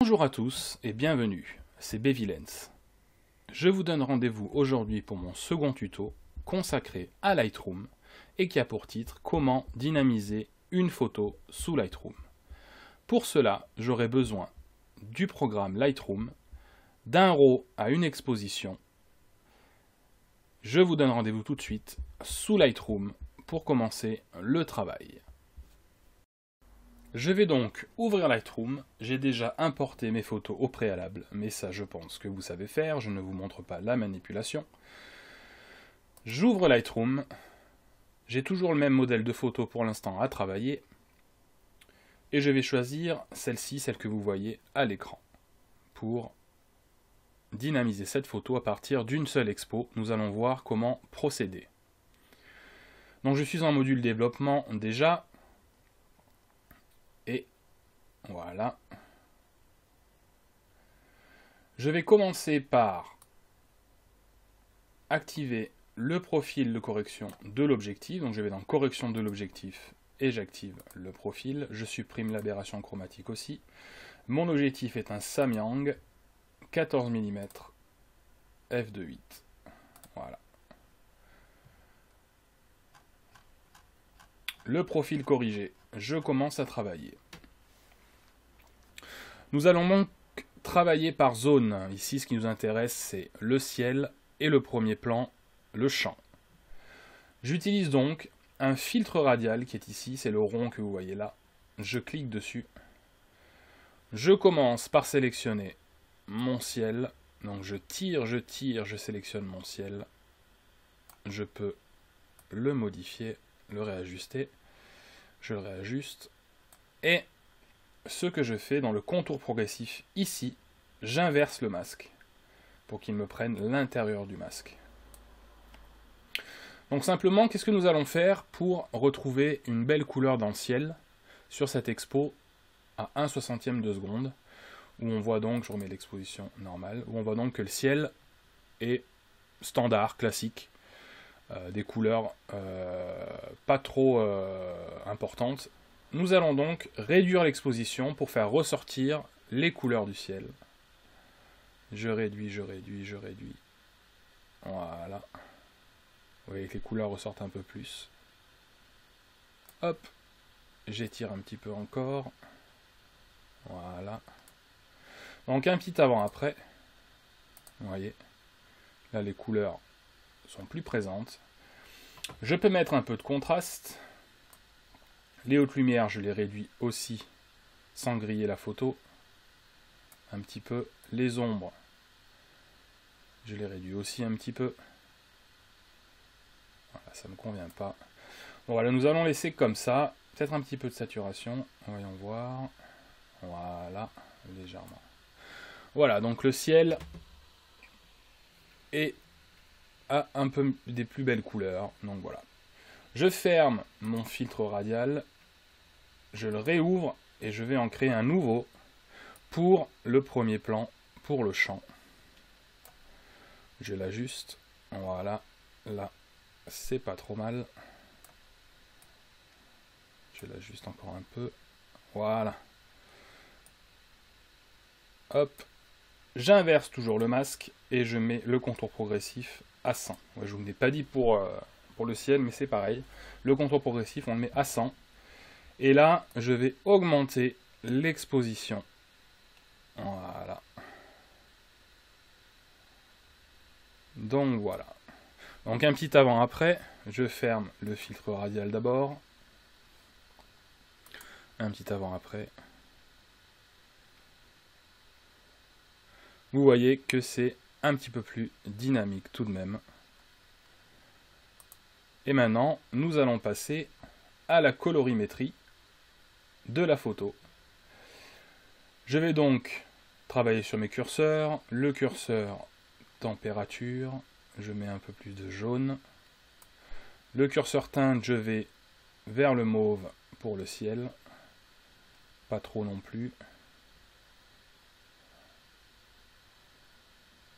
Bonjour à tous et bienvenue, c'est Bevilens. Je vous donne rendez-vous aujourd'hui pour mon second tuto consacré à Lightroom et qui a pour titre Comment dynamiser une photo sous Lightroom. Pour cela, j'aurai besoin du programme Lightroom, d'un RAW à une exposition. Je vous donne rendez-vous tout de suite sous Lightroom pour commencer le travail. Je vais donc ouvrir Lightroom. J'ai déjà importé mes photos au préalable, mais ça je pense que vous savez faire, je ne vous montre pas la manipulation. J'ouvre Lightroom, j'ai toujours le même modèle de photo pour l'instant à travailler, et je vais choisir celle-ci, celle que vous voyez à l'écran, pour dynamiser cette photo à partir d'une seule expo. Nous allons voir comment procéder. Donc je suis en module développement déjà, et voilà. Je vais commencer par activer le profil de correction de l'objectif. Donc je vais dans correction de l'objectif et j'active le profil. Je supprime l'aberration chromatique aussi. Mon objectif est un Samyang 14 mm f2.8. Voilà. Le profil corrigé, je commence à travailler. Nous allons donc travailler par zone. Ici, ce qui nous intéresse, c'est le ciel et le premier plan, le champ. J'utilise donc un filtre radial qui est ici, c'est le rond que vous voyez là. Je clique dessus. Je commence par sélectionner mon ciel. Donc je tire, je sélectionne mon ciel. Je peux le modifier, le réajuster. Je le réajuste. Et ce que je fais dans le contour progressif ici, j'inverse le masque pour qu'il me prenne l'intérieur du masque. Donc simplement, qu'est-ce que nous allons faire pour retrouver une belle couleur dans le ciel sur cette expo à 1/60 de seconde, où on voit donc, je remets l'exposition normale, où on voit donc que le ciel est standard, classique, des couleurs pas trop importantes. Nous allons donc réduire l'exposition pour faire ressortir les couleurs du ciel. Je réduis. Voilà. Vous voyez que les couleurs ressortent un peu plus. Hop. J'étire un petit peu encore. Voilà. Donc un petit avant-après. Vous voyez. Là, les couleurs sont plus présentes. Je peux mettre un peu de contraste. Les hautes lumières, je les réduis aussi sans griller la photo. Un petit peu. Les ombres, je les réduis aussi un petit peu. Voilà, ça ne me convient pas. Bon, voilà, nous allons laisser comme ça. Peut-être un petit peu de saturation. Voyons voir. Voilà, légèrement. Voilà, donc le ciel a un peu des plus belles couleurs. Donc voilà. Je ferme mon filtre radial. Je le réouvre et je vais en créer un nouveau pour le premier plan, pour le champ. Je l'ajuste. Voilà. Là, c'est pas trop mal. Je l'ajuste encore un peu. Voilà. Hop. J'inverse toujours le masque et je mets le contour progressif à 100. Ouais, je vous l'ai pas dit pour le ciel, mais c'est pareil. Le contour progressif, on le met à 100. Et là, je vais augmenter l'exposition. Voilà. Donc voilà. Donc un petit avant-après, je ferme le filtre radial d'abord. Un petit avant-après. Vous voyez que c'est un petit peu plus dynamique tout de même. Et maintenant, nous allons passer à la colorimétrie de la photo. Je vais donc travailler sur mes curseurs. Le curseur température, je mets un peu plus de jaune. Le curseur teinte, je vais vers le mauve pour le ciel. Pas trop non plus.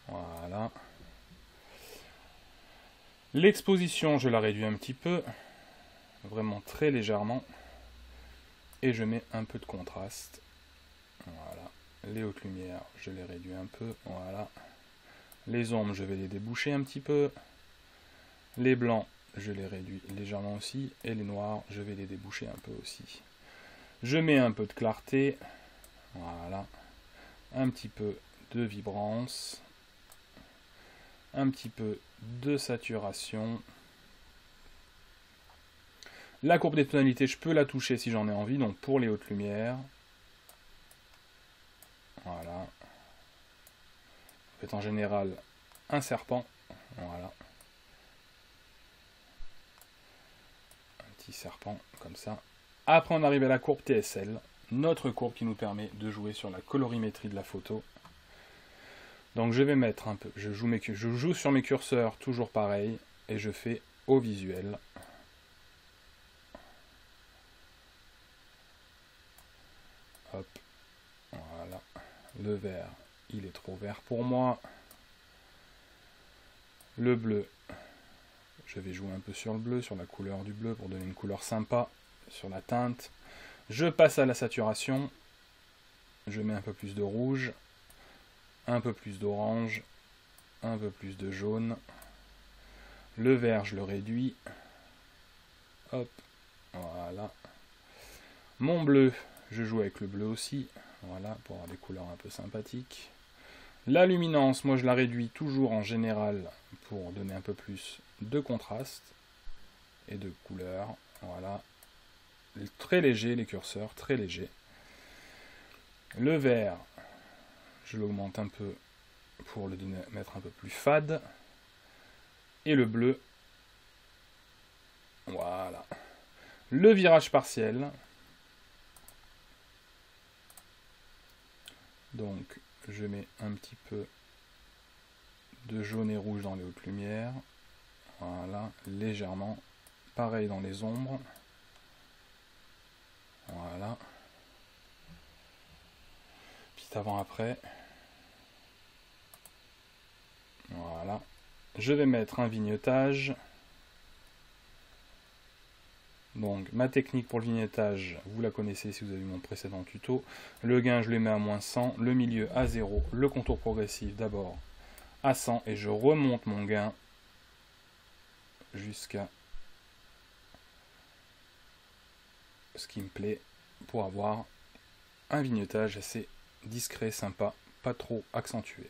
Voilà. L'exposition, je la réduis un petit peu. Vraiment très légèrement. Et je mets un peu de contraste. Voilà. Les hautes lumières, je les réduis un peu, voilà. Les ombres, je vais les déboucher un petit peu. Les blancs, je les réduis légèrement aussi. Et les noirs, je vais les déboucher un peu aussi. Je mets un peu de clarté, voilà. Un petit peu de vibrance. Un petit peu de saturation. La courbe des tonalités, je peux la toucher si j'en ai envie, donc pour les hautes lumières. Voilà. C'est en général un serpent. Voilà. Un petit serpent comme ça. Après, on arrive à la courbe TSL. Notre courbe qui nous permet de jouer sur la colorimétrie de la photo. Donc je vais mettre un peu, je joue sur mes curseurs, toujours pareil, et je fais au visuel. Hop, voilà. Le vert, il est trop vert pour moi. Le bleu, je vais jouer un peu sur le bleu, sur la couleur du bleu, pour donner une couleur sympa sur la teinte. Je passe à la saturation. Je mets un peu plus de rouge, un peu plus d'orange, un peu plus de jaune. Le vert, je le réduis. Hop, voilà. Mon bleu, je joue avec le bleu aussi. Voilà, pour avoir des couleurs un peu sympathiques. La luminance, moi je la réduis toujours en général pour donner un peu plus de contraste et de couleur. Voilà. Très léger, les curseurs, très légers. Le vert, je l'augmente un peu pour le mettre un peu plus fade. Et le bleu, voilà. Le virage partiel. Donc, je mets un petit peu de jaune et rouge dans les hautes lumières. Voilà, légèrement. Pareil dans les ombres. Voilà. Petit avant-après. Voilà. Je vais mettre un vignettage. Donc, ma technique pour le vignettage, vous la connaissez si vous avez vu mon précédent tuto. Le gain, je le mets à -100, le milieu à 0, le contour progressif d'abord à 100, et je remonte mon gain jusqu'à ce qui me plaît pour avoir un vignettage assez discret, sympa, pas trop accentué.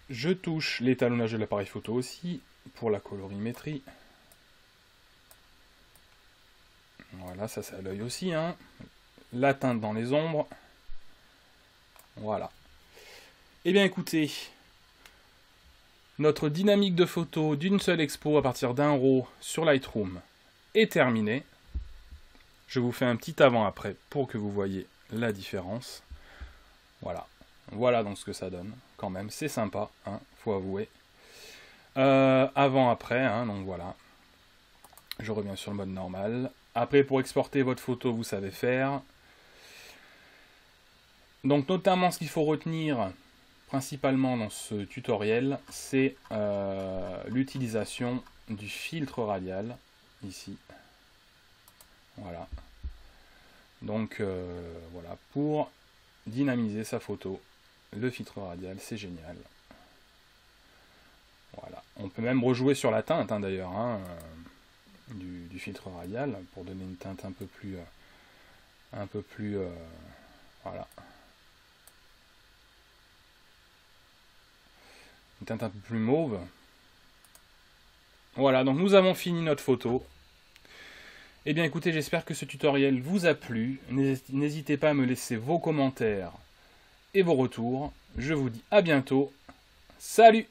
Je touche l'étalonnage de l'appareil photo aussi, pour la colorimétrie. Voilà, ça c'est à l'œil aussi, hein. La teinte dans les ombres. Voilà. Eh bien écoutez, notre dynamique de photo d'une seule expo à partir d'un RAW sur Lightroom est terminée. Je vous fais un petit avant-après pour que vous voyez la différence. Voilà. Voilà donc ce que ça donne, quand même. C'est sympa, hein, faut avouer. Avant-après, hein, donc voilà. Je reviens sur le mode normal. Après, pour exporter votre photo, vous savez faire. Donc, notamment, ce qu'il faut retenir, principalement dans ce tutoriel, c'est l'utilisation du filtre radial, ici. Voilà. Donc, voilà, pour dynamiser sa photo, le filtre radial, c'est génial. Voilà. On peut même rejouer sur la teinte, hein, d'ailleurs, hein, du filtre radial, pour donner une teinte un peu plus... voilà. Une teinte un peu plus mauve. Voilà, donc nous avons fini notre photo. Eh bien écoutez, j'espère que ce tutoriel vous a plu. N'hésitez pas à me laisser vos commentaires et vos retours. Je vous dis à bientôt. Salut!